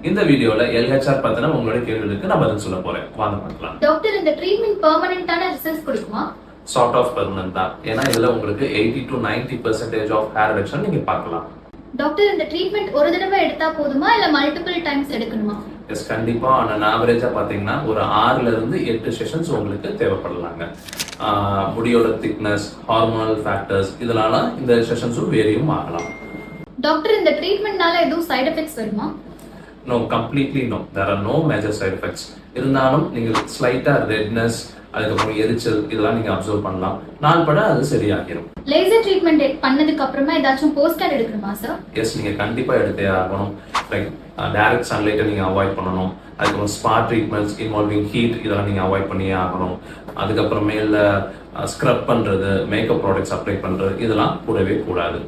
இந்த வீடியோல LHR பத்தின உங்களோட கேள்விகளுக்கு நான் பதில் சொல்ல போறேன். வாங்க பார்க்கலாம். டாக்டர், இந்த ட்ரீட்மென்ட் பெர்மனன்ட்டான ரிசல்ட்ஸ் கொடுக்குமா? சார்ட் ஆஃப் பெர்மனன்ட் தான். ஏன்னா இதுல உங்களுக்கு 80 to 90% ஆஃப் ஹேர் ரிடக்ஷன் நீங்க பார்க்கலாம். டாக்டர், இந்த ட்ரீட்மென்ட் ஒரு தடவை எடுத்தா போதுமா இல்ல மல்டிபிள் டைம்ஸ் எடுக்கணுமா? எஸ், கண்டிப்பா. ஆன் ஆவரேஜா பாத்தீங்கன்னா ஒரு 6ல இருந்து 8 செஷன்ஸ் உங்களுக்கு தேவைப்படலாங்க. முடியோட திக்னஸ், ஹார்மோனல் ஃபேக்டர்ஸ் இதனால இந்த செஷன்ஸும் வேரியும் ஆகலாம். டாக்டர், இந்த ட்ரீட்மென்ட்னால எதுவும் சைடு எஃபெக்ட்ஸ் வருமா? No, completely no. There are no major side effects. இருந்தாலும் நீங்க ஸ்லைட்டா ரெட்னஸ், அதுக்கப்புறம் எரிச்சல் இதெல்லாம் நீங்க அப்சர்வ் பண்ணலாம். நாள் பட அது சரியாகிடும். லேசர் ட்ரீட்மெண்ட் பண்ணதுக்கு அப்புறமா ஏதாச்சும் போஸ்ட் கேர் எடுக்கணுமா சார்? எஸ், நீங்க கண்டிப்பா எடுத்தே ஆகணும். லைக் டைரக்ட் சன்லைட்டை நீங்க அவாய்ட் பண்ணணும். அதுக்கப்புறம் ஸ்பா ட்ரீட்மெண்ட்ஸ் இன்வால்விங் ஹீட் இதெல்லாம் நீங்க அவாய்ட் பண்ணியே ஆகணும். அதுக்கப்புறமேல ஸ்க்ரப் பண்றது, மேக்கப் ப்ராடக்ட்ஸ் அப்ளை பண்றது இதெல்லாம் கூடவே கூடாது.